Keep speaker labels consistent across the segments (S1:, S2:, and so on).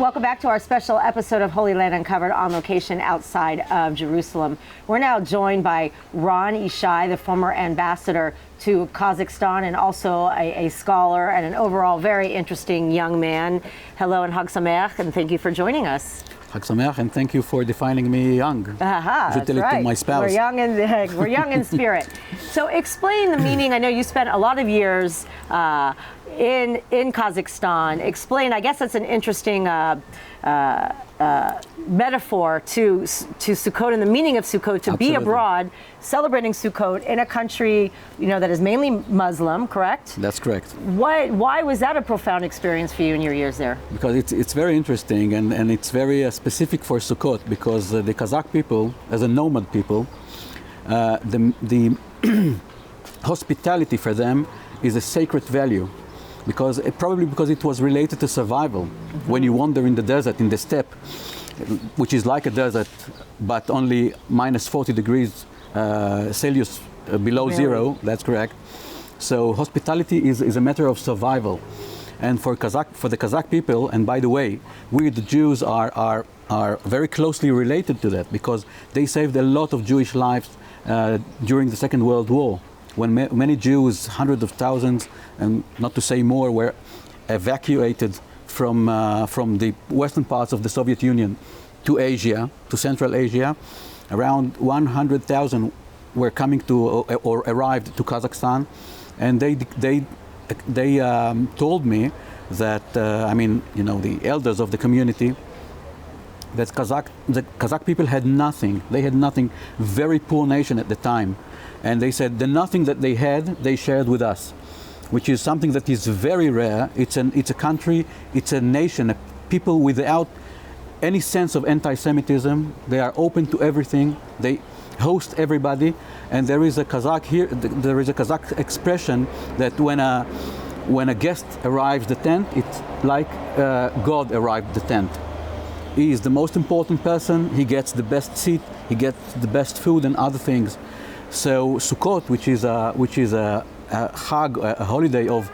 S1: Welcome back to our special episode of Holy Land Uncovered on location outside of Jerusalem. We're now joined by Ran Ichay, the former ambassador to Kazakhstan and also a scholar and an overall very interesting young man. Hello and Hag Sameach, and thank you for joining us.
S2: Hag Sameach, and thank you for defining me young.
S1: That's right.
S2: To my spouse.
S1: We're young in spirit. So explain the meaning. I know you spent a lot of years in Kazakhstan. Explain, I guess that's an interesting metaphor to Sukkot and the meaning of Sukkot, to
S2: Absolutely.
S1: be abroad celebrating Sukkot in a country, that is mainly Muslim, correct?
S2: That's correct.
S1: Why was that a profound experience for you in your years there?
S2: Because it's very interesting and it's very specific for Sukkot, because the Kazakh people, as a nomad people, the hospitality for them is a sacred value. Probably because it was related to survival. Mm-hmm. When you wander in the desert, in the steppe, which is like a desert, but only minus 40 degrees Celsius below zero, that's correct. So hospitality is a matter of survival. And for the Kazakh people, and by the way, we the Jews are very closely related to that, because they saved a lot of Jewish lives during the Second World War, when many Jews, hundreds of thousands, and not to say more, were evacuated from the western parts of the Soviet Union to Asia, to Central Asia. Around 100,000 were coming to or arrived to Kazakhstan, and they told me that the elders of the community, that the Kazakh people had nothing. They had nothing. Very poor nation at the time. And they said the nothing that they had, they shared with us, which is something that is very rare. It's a country, it's a nation, a people without any sense of anti-Semitism. They are open to everything. They host everybody. And there is a Kazakh expression that when a guest arrives the tent, it's like God arrived the tent. He is the most important person. He gets the best seat. He gets the best food and other things. So Sukkot, which is a Chag, a holiday of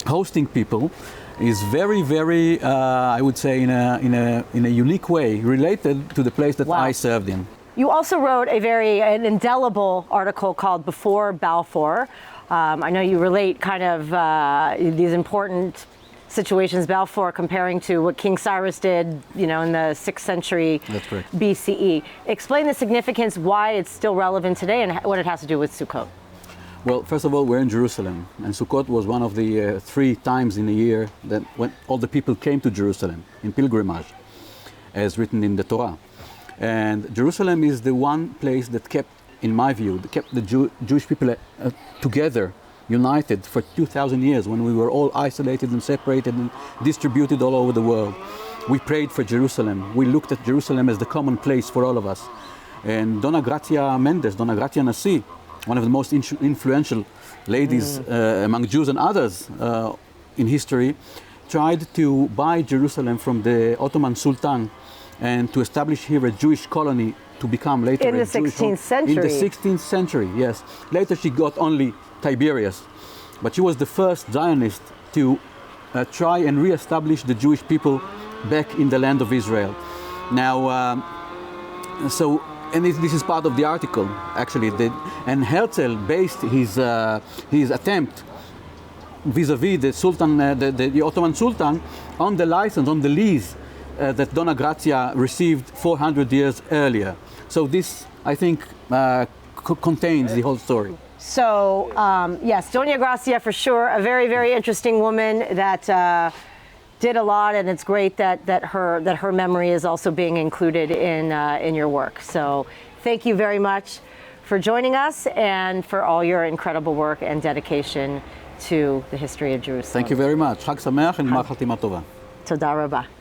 S2: hosting people, is very, very, I would say, in a unique way related to the place that I served in.
S1: You also wrote an indelible article called Before Balfour. I know you relate kind of these important situations, Balfour, comparing to what King Cyrus did, in the 6th century BCE. Explain the significance, why it's still relevant today, and what it has to do with Sukkot.
S2: Well, first of all, we're in Jerusalem, and Sukkot was one of the 3 times in a year that when all the people came to Jerusalem in pilgrimage, as written in the Torah. And Jerusalem is the one place that kept, in my view, kept the Jewish people together, united for 2,000 years, when we were all isolated and separated and distributed all over the world. We prayed for Jerusalem. We looked at Jerusalem as the common place for all of us. And Donna Gracia Mendes, Donna Gracia Nasi, one of the most influential ladies among Jews and others in history, tried to buy Jerusalem from the Ottoman Sultan and to establish here a Jewish colony to become later
S1: in the 16th century.
S2: In the 16th century, yes. Later she got only Tiberias, but she was the first Zionist to try and re-establish the Jewish people back in the land of Israel. Now, this is part of the article, actually. And Herzl based his attempt vis-a-vis the Sultan, the Ottoman Sultan, on the license, on the lease that Donna Gracia received 400 years earlier. So this, I think, contains the whole story.
S1: So, yes, Dona Gracia, for sure, a very, very interesting woman that did a lot, and it's great that her memory is also being included in your work. So, thank you very much for joining us and for all your incredible work and dedication to the history of Jerusalem.
S2: Thank you very much. Hag Sameach and Mar Chatima Tova.
S1: Toda Rabba.